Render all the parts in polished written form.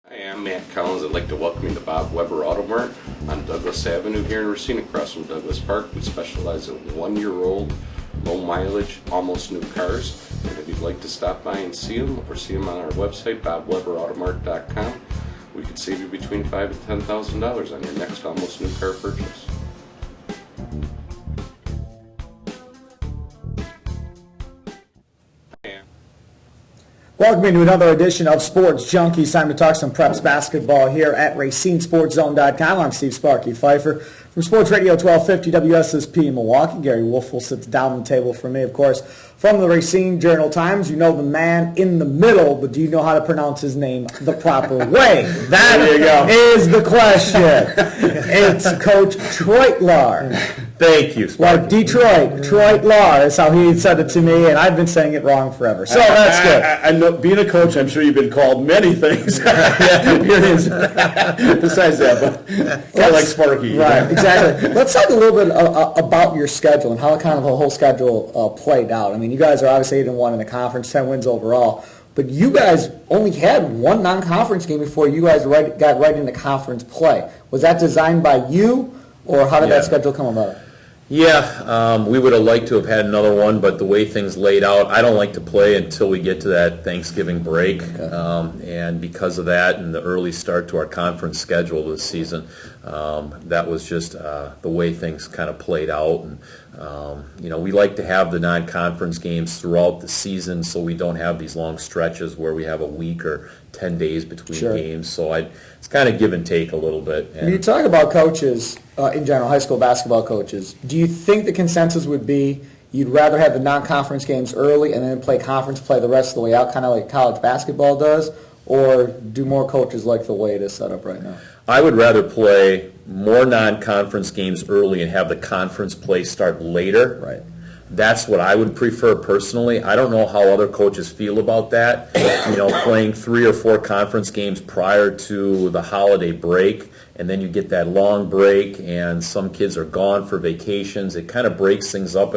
Hi, I'm Matt Collins. I'd like to welcome you to Bob Weber Auto Mart on Douglas Avenue here in Racine, across from Douglas Park. We specialize in 1-year-old, low mileage, almost new cars. And if you'd like to stop by and see them, or see them on our website, bobweberautomart.com, we could save you between $5,000 and $10,000 on your next almost new car purchase. Welcome to another edition of Sports Junkies. Time to talk some Preps basketball here at RacineSportsZone.com. I'm Steve Sparky Fifer from Sports Radio 1250 WSSP in Milwaukee. Gery Woelfel sits down the table for me, of course, from the Racine Journal-Times. You know the man in the middle, but do you know how to pronounce his name the proper way? That is the question. It's Coach Treutelaar. Thank you, Sparky. Like Detroit, Treutelaar is how he said it to me, and I've been saying it wrong forever. So that's good. I know, being a coach, I'm sure you've been called many things. Here it is. Besides that, but kind of like Sparky. Right, exactly. Let's talk a little bit about your schedule and how kind of the whole schedule played out. I mean, you guys are obviously 8-1 in the conference, 10 wins overall. But you guys only had one non-conference game before you guys got right into conference play. Was that designed by you, or how did that schedule come about? Yeah, we would have liked to have had another one, but the way things laid out, I don't like to play until we get to that Thanksgiving break. Okay. And because of that and the early start to our conference schedule this season, that was just the way things kind of played out. And we like to have the non-conference games throughout the season so we don't have these long stretches where we have a week or 10 days between games. So it's kind of give and take a little bit. And when you talk about coaches, in general, high school basketball coaches, do you think the consensus would be you'd rather have the non-conference games early and then play conference play the rest of the way out, kind of like college basketball does, or do more coaches like the way it is set up right now? I would rather play more non-conference games early and have the conference play start later. Right. That's what I would prefer personally. I don't know how other coaches feel about that. Playing 3 or 4 conference games prior to the holiday break, and then you get that long break, and some kids are gone for vacations. It kind of breaks things up.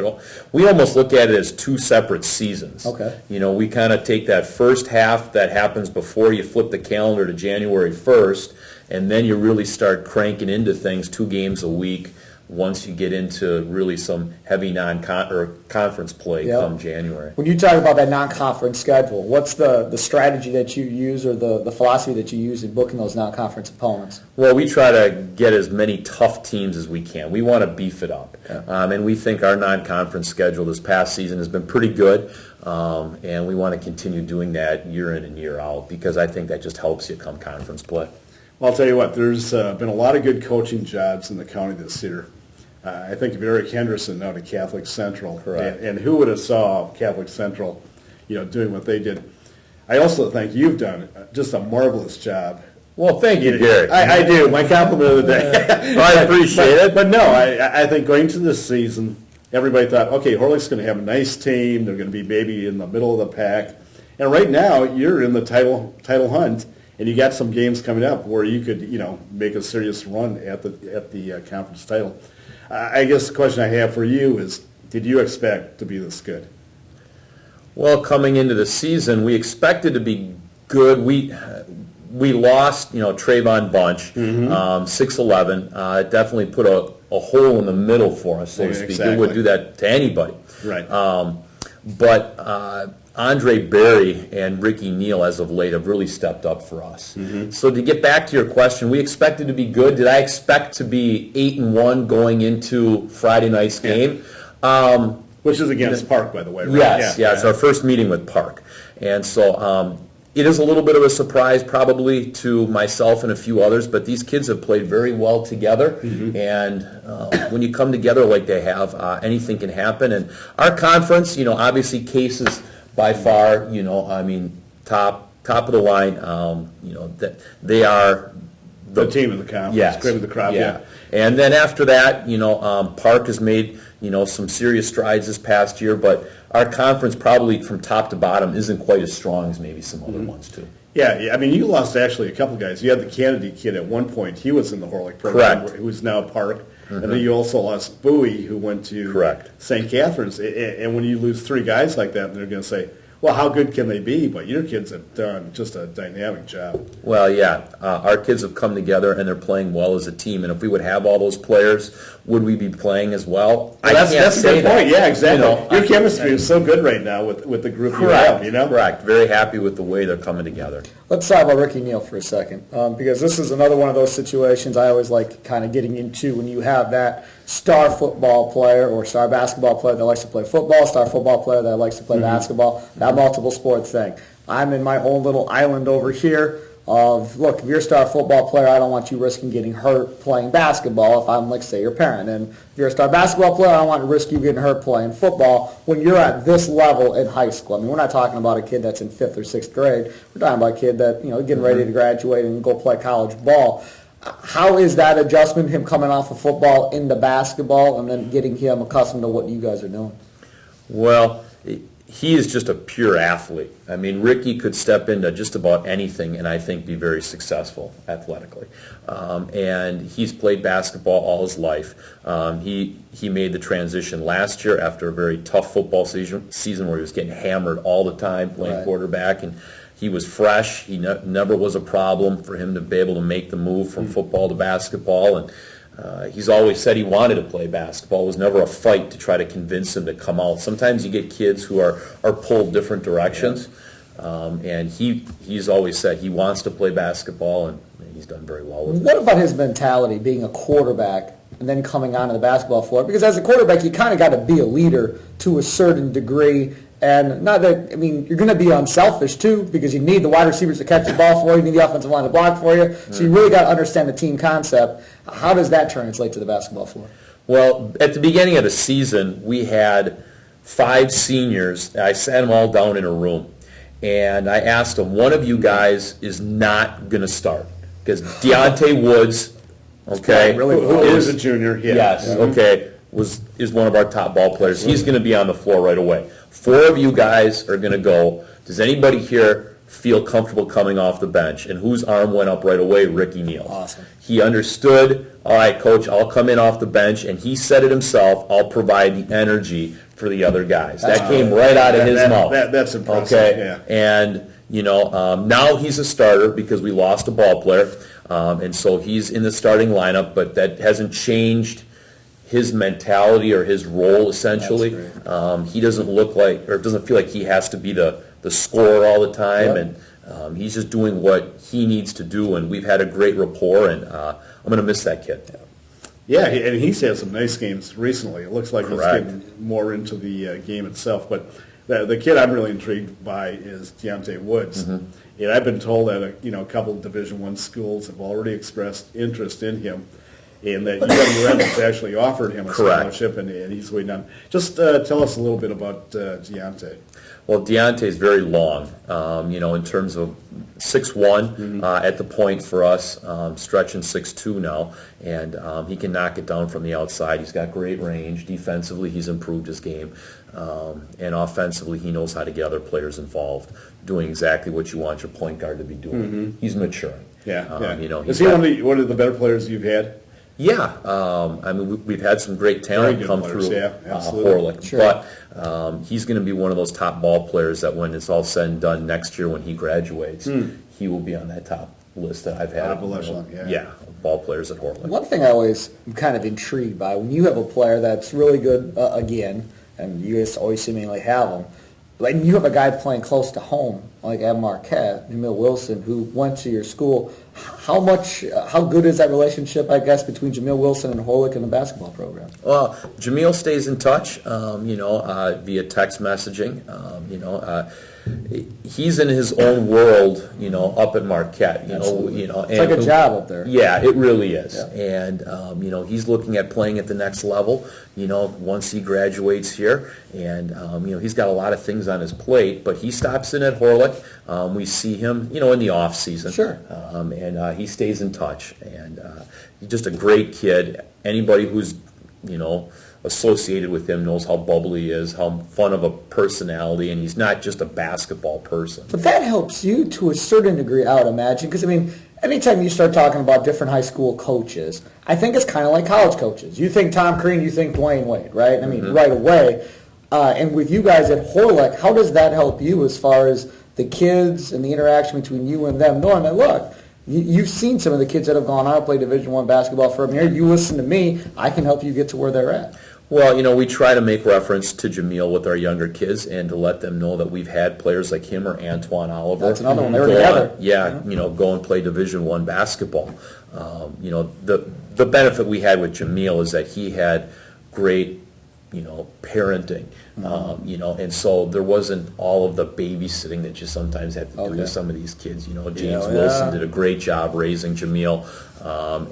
We almost look at it as 2 separate seasons. Okay. We kind of take that first half that happens before you flip the calendar to January 1st, and then you really start cranking into things 2 games a week once you get into really some heavy conference play come January. When you talk about that non-conference schedule, what's the strategy that you use or the philosophy that you use in booking those non-conference opponents? Well, we try to get as many tough teams as we can. We want to beef it up. Yeah. And we think our non-conference schedule this past season has been pretty good. And we want to continue doing that year in and year out because I think that just helps you come conference play. Well, I'll tell you what, there's been a lot of good coaching jobs in the county this year. I think of Eric Henderson now to Catholic Central. Correct. And who would have saw Catholic Central, doing what they did. I also think you've done just a marvelous job. Well, thank you, Gery. I do. My compliment of the day. I appreciate it. But no, I think going to this season, everybody thought, okay, Horlick's going to have a nice team. They're going to be maybe in the middle of the pack. And right now, you're in the title hunt. And you got some games coming up where you could, make a serious run at the conference title. I guess the question I have for you is, did you expect to be this good? Well, coming into the season, we expected to be good. We lost, Trayvon Bunch, 6'11". It definitely put a hole in the middle for us, so to speak. Exactly. It would do that to anybody. Right. But Andre Berry and Ricky Neal, as of late, have really stepped up for us. Mm-hmm. So to get back to your question, we expected to be good. Did I expect to be 8-1 going into Friday night's game? Which is against Park, by the way, right? Yes, it's our first meeting with Park. And so it is a little bit of a surprise probably to myself and a few others, but these kids have played very well together. Mm-hmm. And when you come together like they have, anything can happen. And our conference, obviously cases by far, top of the line, that they are the team of the conference. Yes. Cream of the crop, yeah. And then after that, Park has made, some serious strides this past year, but our conference probably from top to bottom isn't quite as strong as maybe some other ones too. Yeah, I mean, you lost actually a couple guys. You had the Kennedy kid at one point. He was in the Horlick program. Correct. Who's now Park. Mm-hmm. And then you also lost Bowie, who went to Correct. St. Catherine's. And when you lose 3 guys like that, they're going to say, well, how good can they be? But your kids have done just a dynamic job. Well, yeah, our kids have come together and they're playing well as a team. And if we would have all those players, would we be playing as well? That's a good point. Yeah, exactly. You know, your chemistry is so good right now with the group you correct, have. You know, correct. Very happy with the way they're coming together. Let's talk about Ricky Neal for a second, because this is another one of those situations I always like kind of getting into when you have that star football player or star basketball player that likes to play football, star football player that likes to play basketball, that multiple sport thing. I'm in my own little island over here of, look, if you're a star football player, I don't want you risking getting hurt playing basketball if I'm, like, say, your parent. And if you're a star basketball player, I don't want to risk you getting hurt playing football when you're at this level in high school. I mean, we're not talking about a kid that's in 5th or 6th grade. We're talking about a kid that, getting ready to graduate and go play college ball. How is that adjustment, him coming off of football into basketball and then getting him accustomed to what you guys are doing? Well, he is just a pure athlete. I mean, Ricky could step into just about anything and I think be very successful athletically. And he's played basketball all his life. He made the transition last year after a very tough football season where he was getting hammered all the time playing quarterback, and he was fresh. He never was a problem for him to be able to make the move from football to basketball, and he's always said he wanted to play basketball. It was never a fight to try to convince him to come out. Sometimes you get kids who are pulled different directions, and he's always said he wants to play basketball, and he's done very well with it. What about his mentality, being a quarterback and then coming onto the basketball floor? Because as a quarterback, you kind of got to be a leader to a certain degree. And not that, I mean, you're going to be unselfish too, because you need the wide receivers to catch the ball for you, you need the offensive line to block for you. So you really got to understand the team concept. How does that translate to the basketball floor? Well, at the beginning of the season, we had 5 seniors. I sat them all down in a room, and I asked them, one of you guys is not going to start. Because Deontay Woods, okay, who is a junior, yes, okay, is one of our top ball players. He's going to be on the floor right away. 4 of you guys are going to go. Does anybody here feel comfortable coming off the bench? And whose arm went up right away? Ricky Neal. Awesome. He understood, all right, Coach, I'll come in off the bench, and he said it himself, I'll provide the energy for the other guys. That came right out of his mouth. That's impressive. Okay? Yeah. And, now he's a starter because we lost a ball player, and so he's in the starting lineup, but that hasn't changed his mentality or his role, essentially. He doesn't look like, or doesn't feel like he has to be the scorer all the time, and he's just doing what he needs to do, and we've had a great rapport, and I'm going to miss that kid. Yeah, and he's had some nice games recently. It looks like Correct. He's getting more into the game itself, but the kid I'm really intrigued by is Deontay Woods. And I've been told that a couple of Division I schools have already expressed interest in him, and that UW Rebels actually offered him a scholarship, and he's waiting on. Just tell us a little bit about Deontay. Well, Deontay's very long, in terms of 6'1", at the point for us, stretching 6'2" now, and he can knock it down from the outside. He's got great range. Defensively, he's improved his game, and offensively, he knows how to get other players involved, doing exactly what you want your point guard to be doing. He's maturing. Is he one of the better players you've had? Yeah, I mean, we've had some great talent come players, through Horlick, but he's going to be one of those top ball players that when it's all said and done next year when he graduates, he will be on that top list that I've had. Ball players at Horlick. One thing I always am kind of intrigued by, when you have a player that's really good, again, and you just always seemingly have them, like you have a guy playing close to home, like at Marquette, Jamil Wilson, who went to your school. How good is that relationship, I guess, between Jamil Wilson and Horlick in the basketball program? Well, Jamil stays in touch, via text messaging. He's in his own world, up at Marquette. It's like a job up there. Yeah, it really is. Yeah. And he's looking at playing at the next level. Once he graduates here, and he's got a lot of things on his plate. But he stops in at Horlick. We see him, in the off season. Sure. And he stays in touch, and he's just a great kid. Anybody who's associated with him knows how bubbly he is, how fun of a personality, and he's not just a basketball person. But that helps you to a certain degree, I would imagine, because, anytime you start talking about different high school coaches, I think it's kind of like college coaches. You think Tom Crean, you think Dwayne Wade, right? Right away. And with you guys at Horlick, how does that help you as far as the kids and the interaction between you and them, knowing that, look, you've seen some of the kids that have gone out and played Division I basketball for a year. You listen to me, I can help you get to where they're at. Well, we try to make reference to Jamil with our younger kids and to let them know that we've had players like him or Antoine Oliver. That's another one. They were together. Go and play Division I basketball. The benefit we had with Jamil is that he had great, parenting, and so there wasn't all of the babysitting that you sometimes have to do with some of these kids. James Wilson did a great job raising Jamil,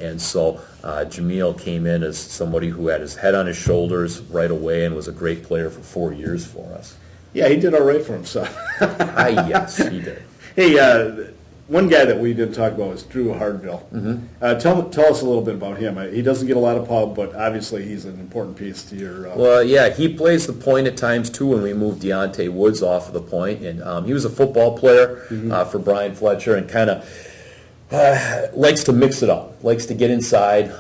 and so Jamil came in as somebody who had his head on his shoulders right away and was a great player for 4 years for us. Yeah, he did all right for himself. Yes, he did. Hey, one guy that we didn't talk about was Drew Hardville. Tell us a little bit about him. He doesn't get a lot of pub, but obviously he's an important piece to your... Well, yeah, he plays the point at times, too, when we moved Deontay Woods off of the point. And he was a football player for Brian Fletcher and kind of likes to mix it up, likes to get inside,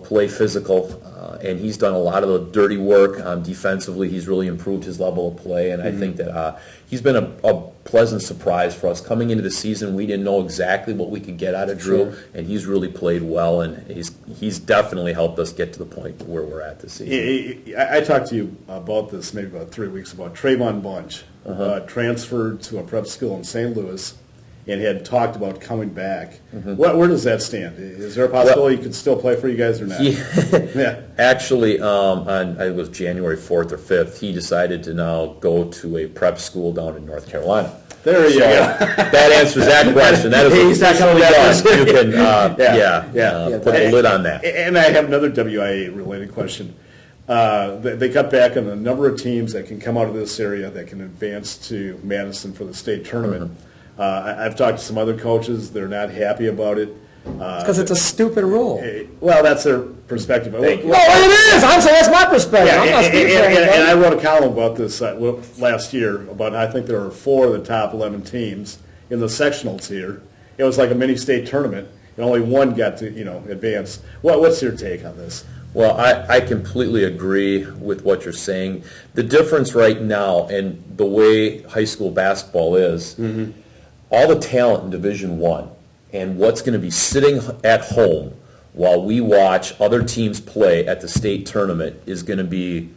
play physical. And he's done a lot of the dirty work defensively. He's really improved his level of play, and I think that he's been a pleasant surprise for us. Coming into the season, we didn't know exactly what we could get out of Drew, and he's really played well, and he's definitely helped us get to the point where we're at this season. I talked to you about this maybe about 3 weeks ago. Trayvon Bunch transferred to a prep school in St. Louis and had talked about coming back. Where does that stand? Is there a possibility he could still play for you guys or not? Yeah. Actually, on it was January 4th or 5th, he decided to now go to a prep school down in North Carolina. There you go. That answers that question. That is he's not coming back. You can put a lid on that. And I have another WIAA-related question. They cut back on the number of teams that can come out of this area that can advance to Madison for the state tournament. I've talked to some other coaches. They're not happy about it. Because it's a stupid rule. Well, that's their perspective. No, it is. That's my perspective. I'm not speaking for anybody. And I wrote a column about this last year about I think there were 4 of the top 11 teams in the sectionals here. It was like a mini state tournament, and only one got to advance. What's your take on this? Well, I completely agree with what you're saying. The difference right now and the way high school basketball is, all the talent in Division I and what's going to be sitting at home while we watch other teams play at the state tournament is going to be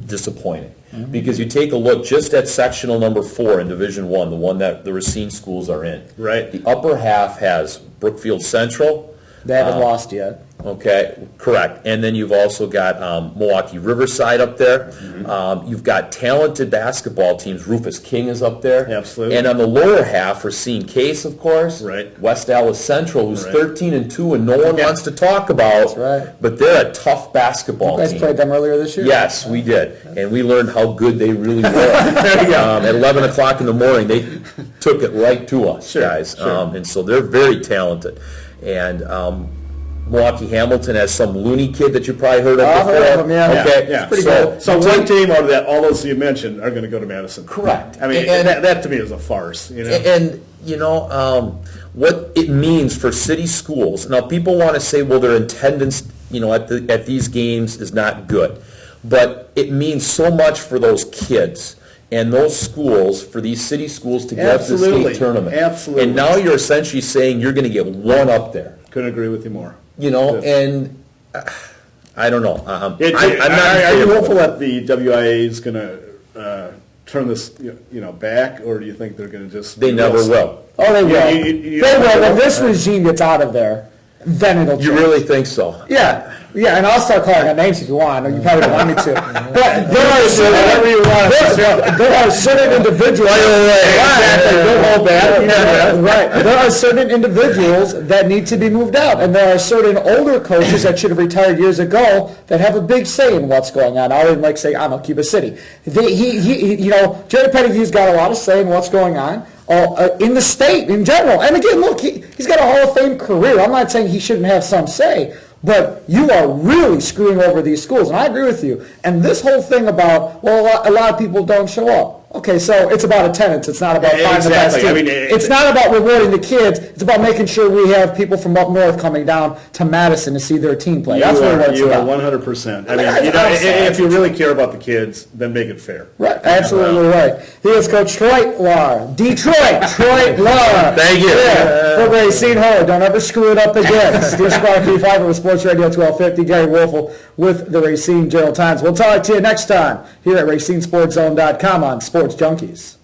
disappointing. Because you take a look just at sectional number 4 in Division I, the one that the Racine schools are in. Right. The upper half has Brookfield Central. They haven't lost yet. Okay, correct. And then you've also got Milwaukee Riverside up there. You've got talented basketball teams. Rufus King is up there. Absolutely. And on the lower half, Racine Case, of course. Right. West Allis Central, who's 13-2 and no one wants to talk about. That's right. But they're a tough basketball You guys team. played them earlier this year? Yes, we did. And we learned how good they really were. At 11 o'clock in the morning, they took it right to us, guys. And so they're very talented. And Milwaukee Hamilton has some loony kid that you probably heard of before. I've heard of him, yeah. Okay, Yeah. Pretty good. So one team out of that, all those you mentioned, are going to go to Madison. Correct. I mean, And- that to me is a farce. And what it means for city schools. Now, people want to say, well, their attendance, at these games is not good, but it means so much for those kids and those schools, for these city schools to get to the state tournament. Absolutely. And now you're essentially saying you're going to get one up there. Couldn't agree with you more. And I don't know. I'm not Are you in favor of hopeful it. that the WIA is going to turn this, back, or do you think they're going to just? They never will. Oh, they will. Yeah, They will. When this regime gets out of there, then it'll change. You really think so? Yeah, and I'll start calling out names if you want. You probably don't want me to. But there are certain individuals. Right. There are certain individuals that need to be moved out, and there are certain older coaches that should have retired years ago that have a big say in what's going on. I would say, I don't know, Cuba City. Jerry Pettigrew's got a lot of say in what's going on. In the state in general. And again, look, he's got a Hall of Fame career. I'm not saying he shouldn't have some say, but you are really screwing over these schools, and I agree with you. And this whole thing about, a lot of people don't show up. Okay, so it's about attendance. It's not about finding the best Exactly. team. I mean, it's not about rewarding the kids. It's about making sure we have people from up north coming down to Madison to see their team play. That's what it's You about. are 100%. I mean, That's you know, awesome. if you really care about the kids, then make it fair. Right, absolutely right. He is Coach Treutelaar. Detroit, Treutelaar. Thank you. Yeah, for Racine Horlick. Don't ever screw it up again. Steve Sparky, Fifer with Sports Radio 1250. Gery Woelfel with the Racine Journal Times. We'll talk to you next time here at RacineSportsZone.com on Sports Junkies.